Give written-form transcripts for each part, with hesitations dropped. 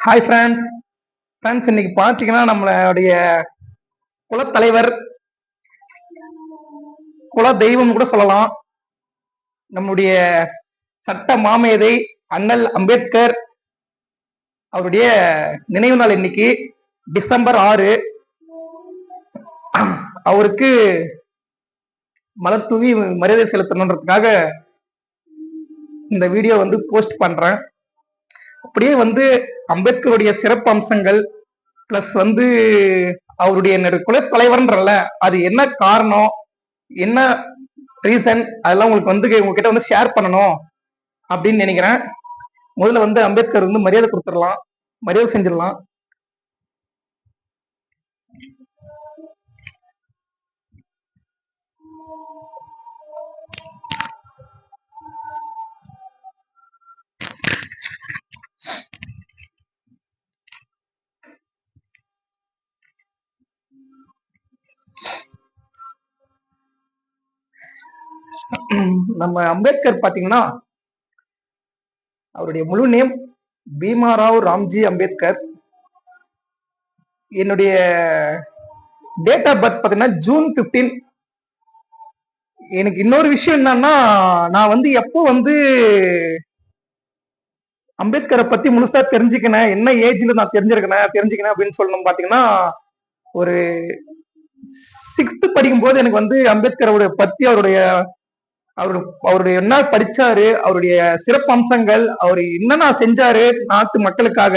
Hi friends. இன்னைக்கு பார்த்தீங்கன்னா நம்மளுடைய குலத்தலைவர், குல தெய்வம் கூட சொல்லலாம். நம்முடைய சட்ட மாமேதை அண்ணல் அம்பேத்கர் அவருடைய நினைவு நாள் இன்னைக்கு டிசம்பர் 6. அவருக்கு மலர் தூவி மரியாதை செலுத்தணுன்றதுக்காக இந்த வீடியோ போஸ்ட் பண்றேன். அப்படியே அம்பேத்கருடைய சிறப்பு அம்சங்கள் பிளஸ் அவருடைய குல தலைவர்ன்றல அது என்ன காரணம், என்ன ரீசன், அதெல்லாம் உங்களுக்கு உங்ககிட்ட ஷேர் பண்ணணும் அப்படின்னு நினைக்கிறேன். முதல்ல அம்பேத்கர் மரியாதை கொடுத்துடலாம், மரியாதை செஞ்சிடலாம். நம்ம அம்பேத்கர் பாத்தீங்கன்னா அவருடைய முழு நேம் பீமாராவ் ராம்ஜி அம்பேத்கர். என்னுடைய டேட் ஆஃப் பர்த் பாத்தீங்கன்னா ஜூன் 15. எனக்கு இன்னொரு விஷயம் என்னன்னா, நான் எப்போ அம்பேத்கரை பத்தி முழுசா தெரிஞ்சுக்கினேன், என்ன ஏஜ்ல நான் தெரிஞ்சுக்கினேன் அப்படின்னு சொல்லணும் பாத்தீங்கன்னா, ஒரு 6th படிக்கும் போது எனக்கு அம்பேத்கரோட பத்தி அவருடைய என்ன படிச்சாரு, அவருடைய சிறப்பு அம்சங்கள், அவரு என்னென்ன செஞ்சாரு நாட்டு மக்களுக்காக,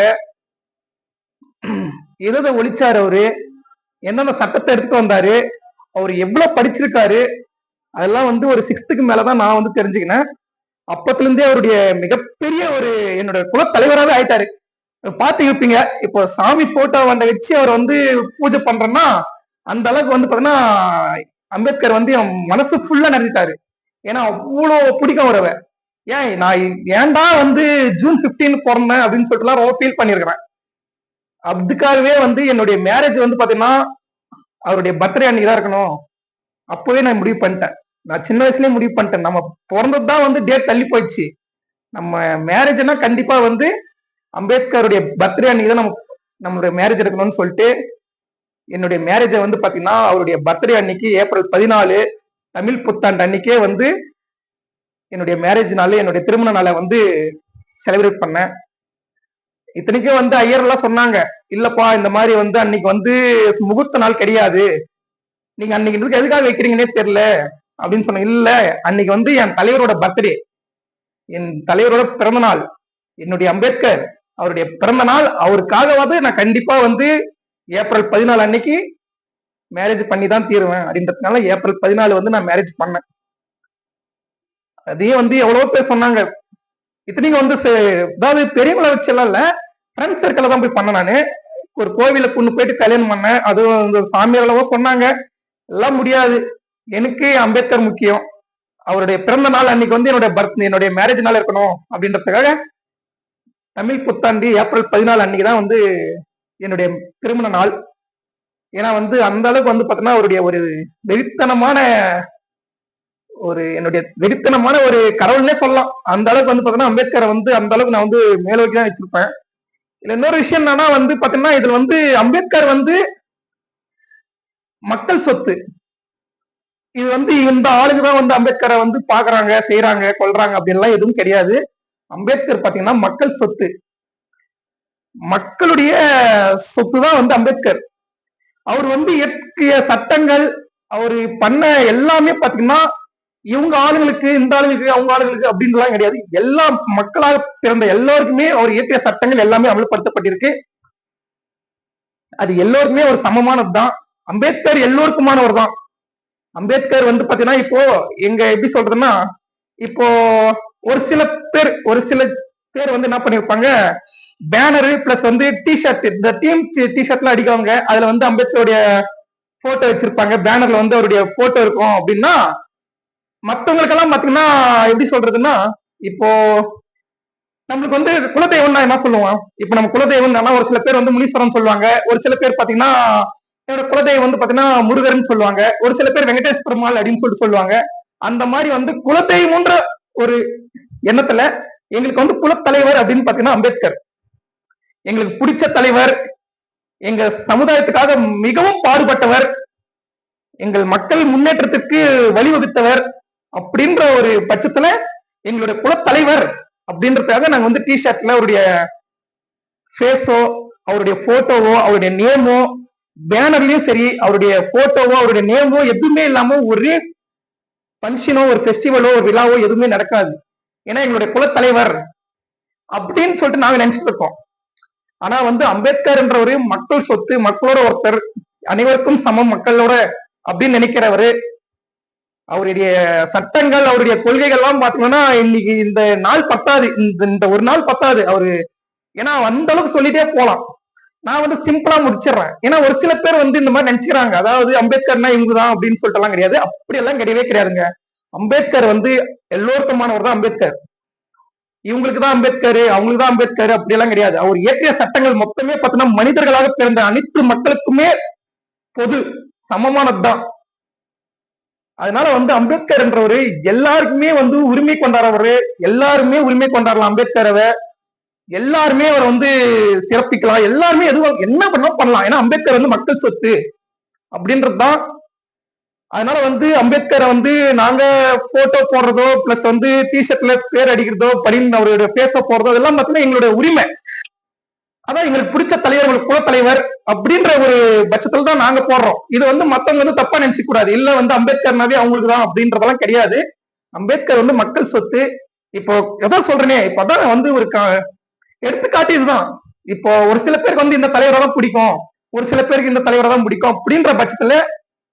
எதை ஒழிச்சாரு, அவரு என்னென்ன சட்டத்தை எடுத்துட்டு வந்தாரு, அவர் எவ்வளவு படிச்சிருக்காரு, அதெல்லாம் ஒரு 6th மேலதான் நான் தெரிஞ்சுக்கினேன். அப்பத்துல இருந்தே அவருடைய மிகப்பெரிய என்னோட குல தலைவராகவே ஆயிட்டாரு. பாத்து இருப்பீங்க, இப்போ சாமி போட்டோ வச்சு அவர் பூஜை பண்றேன்னா அந்த அளவுக்கு பாத்தீங்கன்னா அம்பேத்கர் என் மனசு ஃபுல்லா நிறைஞ்சிட்டாரு. ஏன்னா அவ்வளவு பிடிக்கும் அவரவ. நான் ஏன்டா ஜூன் 15 பிறந்தேன் அப்படின்னு சொல்லிட்டு ரொம்ப ஃபீல் பண்ணிருக்கிறேன். அதுக்காகவே என்னுடைய மேரேஜ் பாத்தீங்கன்னா அவருடைய பர்த்டே அன்னைக்கு தான் இருக்கணும். அப்பவே நான் முடிவு பண்ணிட்டேன், நான் சின்ன வயசுலயே முடிவு பண்ணிட்டேன். நம்ம பிறந்ததுதான் டேட் தள்ளி போயிடுச்சு. நம்ம மேரேஜ்னா கண்டிப்பா அம்பேத்கருடைய பர்த்டே அன்னைக்கு தான் நம்மளுடைய மேரேஜ் இருக்கணும்னு சொல்லிட்டு என்னுடைய மேரேஜை பாத்தீங்கன்னா அவருடைய பர்த்டே அன்னைக்கு ஏப்ரல் 14 தமிழ் புத்தாண்டு அன்னைக்கே என்னுடைய மேரேஜ் நாள், என்னுடைய திருமண நாளை செலிப்ரேட் பண்ணேன். இத்தனைக்கும் ஐயர் எல்லாம் சொன்னாங்க, இல்லப்பா இந்த மாதிரி அன்னைக்கு முகூர்த்த நாள் கிடையாது, நீங்க அன்னைக்கு எதுக்காக வைக்கிறீங்கன்னே தெரியல அப்படின்னு சொன்ன. இல்ல, அன்னைக்கு என் தலைவரோட பர்த்டே, என் தலைவரோட பிறந்த நாள், என்னுடைய அம்பேத்கர் அவருடைய பிறந்த நாள், அவருக்காகவாது நான் கண்டிப்பா ஏப்ரல் 14 அன்னைக்கு மேரேஜ் பண்ணி தான் தீருவேன் அப்படின்றதுனால ஏப்ரல் 14 நான் மேரேஜ் பண்ணேன். அதையும் எவ்வளவோ பேர் சொன்னாங்க. இத்தனைக்கும் அதாவது பெரியவங்களை வச்சு எல்லாம் இல்ல, ஃப்ரெண்ட்ஸ் சர்க்கிள் தான் போய் பண்ணேன். நானு ஒரு கோவில பொண்ணு போயிட்டு கல்யாணம் பண்ணேன். அதுவும் சாமியார்களவோ சொன்னாங்க, எல்லாம் முடியாது, எனக்கு அம்பேத்கர் முக்கியம், அவருடைய பிறந்த நாள் அன்னைக்கு என்னுடைய மேரேஜ் நாள் இருக்கணும் அப்படின்றதுக்காக தமிழ் புத்தாண்டு ஏப்ரல் 14 அன்னைக்கு தான் என்னுடைய திருமண நாள். ஏன்னா அந்த அளவுக்கு பாத்தீங்கன்னா அவருடைய வெறித்தனமான என்னுடைய வெறித்தனமான கடவுள்னே சொல்லலாம். அந்த அளவுக்கு பாத்தீங்கன்னா அம்பேத்கரை அந்த அளவுக்கு நான் மேலோக்கி தான் வச்சிருப்பேன். இதுல இன்னொரு விஷயம் என்னன்னா பாத்தீங்கன்னா இதுல அம்பேத்கர் மக்கள் சொத்து. இது இந்த ஆளுங்க தான் அம்பேத்கரை பாக்குறாங்க, செய்யறாங்க, கொள்றாங்க அப்படின்லாம் எதுவும் கிடையாது. அம்பேத்கர் பாத்தீங்கன்னா மக்கள் சொத்து, மக்களுடைய சொத்து தான் அம்பேத்கர். அவர் இயற்றிய சட்டங்கள், அவரு பண்ண எல்லாமே பாத்தீங்கன்னா இவங்க ஆளுங்களுக்கு, இந்த ஆளுங்களுக்கு, அவங்க ஆளுங்களுக்கு அப்படின்லாம் கிடையாது. எல்லா மக்களாக பிறந்த எல்லாருக்குமே அவர் இயற்றிய சட்டங்கள் எல்லாமே அமல்படுத்தப்பட்டிருக்கு. அது எல்லோருக்குமே ஒரு சமமானதுதான். அம்பேத்கர் எல்லோருக்குமானவர் தான். அம்பேத்கர் பாத்தீங்கன்னா இப்போ எங்க எப்படி சொல்றதுன்னா, இப்போ ஒரு சில பேர் என்ன பண்ணிருப்பாங்க, பேனரு பிளஸ் டிஷர்ட், இந்த டீம் டிஷர்ட்லாம் அடிக்கவங்க, அதுல அம்பேத்கருடைய போட்டோ வச்சிருப்பாங்க, பேனர்ல அவருடைய போட்டோ இருக்கும். அப்படின்னா மத்தவங்களுக்கெல்லாம் பாத்தீங்கன்னா எப்படி சொல்றதுன்னா, இப்போ நம்மளுக்கு குலதெய்வம்னா என்ன சொல்லுவோம், இப்ப நம்ம குலதெய்வம் ஒரு சில பேர் முனீஸ்வரன் சொல்லுவாங்க, ஒரு சில பேர் பாத்தீங்கன்னா என்னோட குலதெய்வம் பாத்தீங்கன்னா முருகர்னு சொல்லுவாங்க, ஒரு சில பேர் வெங்கடேஷ் பெருமாள் அப்படின்னு சொல்லுவாங்க. அந்த மாதிரி குலதெய்வம்ன்ற ஒரு எண்ணத்துல எங்களுக்கு குலத்தலைவர் அப்படின்னு பாத்தீங்கன்னா அம்பேத்கர். எங்களுக்கு பிடிச்ச தலைவர், எங்க சமுதாயத்துக்காக மிகவும் பாடுபட்டவர், எங்கள் மக்கள் முன்னேற்றத்திற்கு வழிவகுத்தவர் அப்படின்ற ஒரு பட்சத்துல எங்களுடைய குலத்தலைவர் அப்படின்றதுக்காக நாங்க வந்து டிஷர்ட்ல அவருடைய ஃபேஸோ, அவருடைய போட்டோவோ, அவருடைய நேமோ, பேனர்லயும் சரி அவருடைய போட்டோவோ அவருடைய நேமோ எதுவுமே இல்லாம ஒரே ஃபங்க்ஷனோ ஒரு ஃபெஸ்டிவலோ ஒரு விழாவோ எதுவுமே நடக்காது. ஏன்னா எங்களுடைய குலத்தலைவர் அப்படின்னு சொல்லிட்டு நாங்க நினைச்சிட்டு இருக்கோம். ஆனா வந்து அம்பேத்கர் என்றவரு மக்கள் சொத்து, மக்களோட ஒருத்தர், அனைவருக்கும் சமம் மக்களோட அப்படின்னு நினைக்கிறவரு. அவருடைய சட்டங்கள் அவருடைய கொள்கைகள் எல்லாம் பாத்தீங்கன்னா இன்னைக்கு இந்த நாள் பத்தாது, இந்த ஒரு நாள் பத்தாது அவரு. ஏன்னா அந்த அளவுக்கு சொல்லிட்டே போலாம். நான் வந்து சிம்பிளா முடிச்சிடுறேன். ஏன்னா ஒரு சில பேர் வந்து இந்த மாதிரி நினைச்சுக்கிறாங்க, அதாவது அம்பேத்கர்னா இவங்கதான் அப்படின்னு சொல்லிட்டு எல்லாம் கிடையாது. அப்படி எல்லாம் கிடையவே கிடையாதுங்க. அம்பேத்கர் வந்து எல்லோருக்குமானவர் தான் அம்பேத்கர். இவங்களுக்கு தான் அம்பேத்கர், அவங்களுக்கு தான் அம்பேத்கர் அப்படி எல்லாம் கிடையாது. அவர் இயற்றிய சட்டங்கள் மொத்தமே பார்த்தீங்கன்னா மனிதர்களாக பிறந்த அனைத்து மக்களுக்குமே பொது சமமானதுதான். அதனால வந்து அம்பேத்கர் என்றவரு எல்லாருக்குமே வந்து உரிமை கொண்டாடுறவரு, எல்லாருமே உரிமை கொண்டாடலாம் அம்பேத்கரை, எல்லாருமே அவர் வந்து சிறப்பிக்கலாம், எல்லாருமே எதுவும் என்ன பண்ணலாம். ஏன்னா அம்பேத்கர் வந்து மக்கள் சொத்து அப்படின்றதுதான். அதனால வந்து அம்பேத்கரை வந்து நாங்க போட்டோ போடுறதோ பிளஸ் வந்து டிஷர்ட்ல பேர் அடிக்கிறதோ பரின் அவருடைய பேச போறதோ இதெல்லாம் பார்த்தீங்கன்னா எங்களுடைய உரிமை. அதான் எங்களுக்கு பிடிச்ச தலைவர், எங்களுக்கு குலத்தலைவர் அப்படின்ற ஒரு பட்சத்துல தான் நாங்க போடுறோம். இது வந்து மத்தவங்க வந்து தப்பா நினைச்சு கூடாது, இல்ல வந்து அம்பேத்கர்னாவே அவங்களுக்கு தான் அப்படின்றதெல்லாம் கிடையாது. அம்பேத்கர் வந்து மக்கள் சொத்து. இப்போ எதான் சொல்றேனே, இப்பதான் வந்து ஒரு எடுத்துக்காட்டு இதுதான். இப்போ ஒரு சில பேருக்கு வந்து இந்த தலைவரை தான் பிடிக்கும், ஒரு சில பேருக்கு இந்த தலைவரை தான் பிடிக்கும் அப்படின்ற பட்சத்துல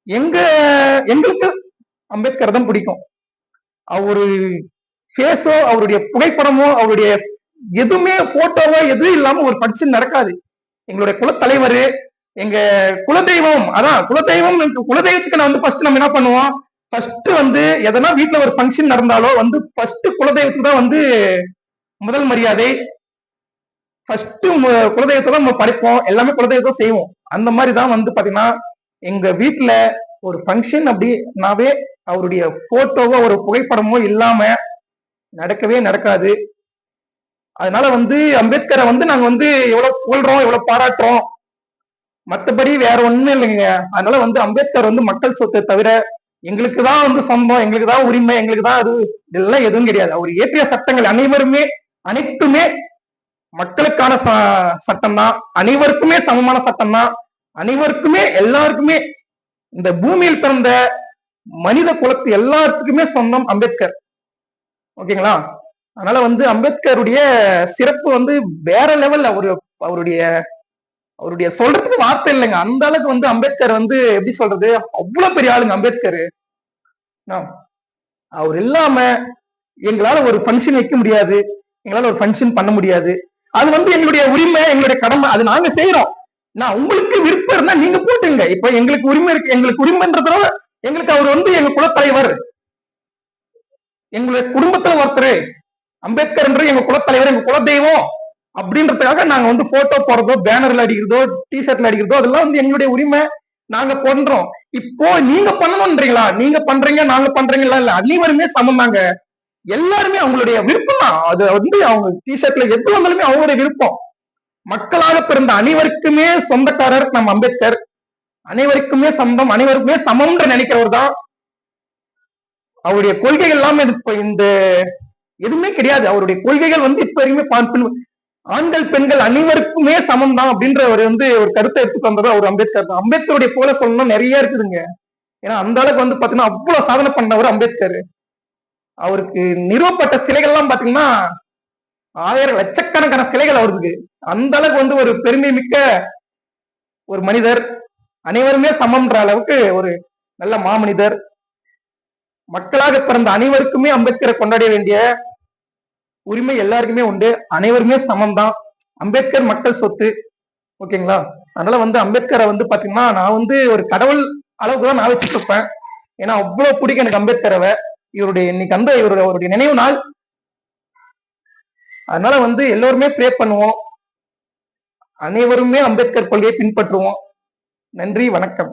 எங்களுக்கு அம்பேத்கர் தான் பிடிக்கும். அவரு பேஸோ அவருடைய புகைப்படமோ அவருடைய எதுவுமே போட்டோவோ எதுவும் இல்லாம ஒரு ஃபங்க்ஷன் நடக்காது. எங்களுடைய குலத்தலைவர், எங்க குலதெய்வம், அதான் குலதெய்வம். குலதெய்வத்துக்கு நான் வந்து ஃபர்ஸ்ட் நம்ம என்ன பண்ணுவோம், ஃபர்ஸ்ட் வந்து எதனா வீட்டுல ஒரு ஃபங்க்ஷன் நடந்தாலோ வந்து ஃபர்ஸ்ட் குலதெய்வத்துக்கு தான் வந்து முதல் மரியாதை. ஃபர்ஸ்ட் குலதெய்வத்தை தான் நம்ம படைப்போம், எல்லாமே குலதெய்வத்தை செய்வோம். அந்த மாதிரி தான் வந்து பாத்தீங்கன்னா எங்க வீட்டுல ஒரு ஃபங்க்ஷன் அப்படின்னாவே அவருடைய போட்டோவோ ஒரு புகைப்படமோ இல்லாம நடக்கவே நடக்காது. அதனால வந்து அம்பேத்கரை வந்து நாங்க வந்து எவ்வளவு புகழ்றோம், எவ்வளவு பாராட்டுறோம், மத்தபடி வேற ஒண்ணும் இல்லைங்க. அதனால வந்து அம்பேத்கர் வந்து மக்கள் சொத்தை தவிர எங்களுக்கு தான் வந்து சொந்தம், எங்களுக்கு தான் உரிமை, எங்களுக்கு தான் அது இதெல்லாம் எதுவும் கிடையாது. அவர் இயற்றிய சட்டங்கள் அனைவருமே அனைத்துமே மக்களுக்கான சட்டம் தான், அனைவருக்குமே சமமான சட்டம் தான், அனைவருக்குமே எல்லாருக்குமே இந்த பூமியில் பிறந்த மனித குலத்து எல்லாத்துக்குமே சொந்தம் அம்பேத்கர். ஓகேங்களா? அதனால வந்து அம்பேத்கருடைய சிறப்பு வந்து வேற லெவல். அவருடைய அவருடைய சொல்றதுக்கு வார்த்தை இல்லைங்க. அந்த அளவுக்கு வந்து அம்பேத்கர் வந்து எப்படி சொல்றது, அவ்வளவு பெரிய ஆளுங்க அம்பேத்கர். அவர் இல்லாம எங்களால ஒரு ஃபங்க்ஷன் வைக்க முடியாது, எங்களால ஒரு ஃபங்க்ஷன் பண்ண முடியாது. அது வந்து எங்களுடைய உரிமை, எங்களுடைய கடமை, அது நாங்க செய்யறோம். நான் உங்களுக்கு விருப்பம் இருந்தா நீங்க போட்டுங்க. இப்ப எங்களுக்கு உரிமை இருக்கு, எங்களுக்கு உரிமைன்றதோ எங்களுக்கு அவர் வந்து எங்க குலத்தலைவர், எங்களுடைய குடும்பத்துல ஒருத்தர் அம்பேத்கர் என்று எங்க குலத்தலைவர், எங்க குலதெய்வம் அப்படின்றதுக்காக நாங்க வந்து போட்டோ போடுறதோ பேனர்ல அடிக்கிறதோ டிஷர்ட்ல அடிக்கிறதோ அதெல்லாம் வந்து எங்களுடைய உரிமை, நாங்க பண்றோம். இப்போ நீங்க பண்ணணும்ன்றீங்களா, நீங்க பண்றீங்க நாங்க பண்றீங்களா, இல்ல அனைவருமே சமம் தாங்க. எல்லாருமே அவங்களுடைய விருப்பம் தான். அது வந்து அவங்க டிஷர்ட்ல எது வந்தாலுமே அவங்களுடைய விருப்பம். மக்களாக பிறந்த அனைவருக்குமே சொந்தக்காரர் நம்ம அம்பேத்கர், அனைவருக்குமே சொந்தம், அனைவருக்குமே சமம்ன்ற நினைக்கிறவர் தான். அவருடைய கொள்கைகள் எல்லாமே இந்த எதுவுமே கிடையாது. அவருடைய கொள்கைகள் வந்து இப்ப வரைக்குமே ஆண்கள் பெண்கள் அனைவருக்குமே சமம் தான் அப்படின்ற ஒரு வந்து ஒரு கருத்தை எடுத்துட்டு வந்தது அவர் அம்பேத்கர் தான். அம்பேத்கருடைய போல சொல்லணும் நிறைய இருக்குதுங்க. ஏன்னா அந்த அளவுக்கு வந்து பாத்தீங்கன்னா அவ்வளவு சாதனை பண்ணவர் அம்பேத்கர். அவருக்கு நிறுவப்பட்ட சிலைகள் எல்லாம் பாத்தீங்கன்னா 1000 லட்சக்கணக்கான சிலைகள் அவருக்கு. அந்த அளவுக்கு வந்து ஒரு பெருமை மிக்க ஒரு மனிதர், அனைவருமே சமம்ன்ற அளவுக்கு ஒரு நல்ல மாமனிதர். மக்களாக பிறந்த அனைவருக்குமே அம்பேத்கரை கொண்டாட வேண்டிய உரிமை எல்லாருக்குமே உண்டு, அனைவருமே சமம் தான். அம்பேத்கர் மக்கள் சொத்து. ஓகேங்களா? அதனால வந்து அம்பேத்கரை வந்து பாத்தீங்கன்னா நான் வந்து ஒரு கடவுள் அளவுக்கு தான் நான் வச்சுட்டு இருப்பேன். ஏன்னா அவ்வளவு பிடிக்கும் எனக்கு அம்பேத்கரை. இவருடைய இன்னைக்கு அந்த அவருடைய நினைவு நாள். அதனால வந்து எல்லோருமே ப்ரே பண்ணுவோம், அனைவருமே அம்பேத்கர் கொள்கையை பின்பற்றுவோம். நன்றி, வணக்கம்.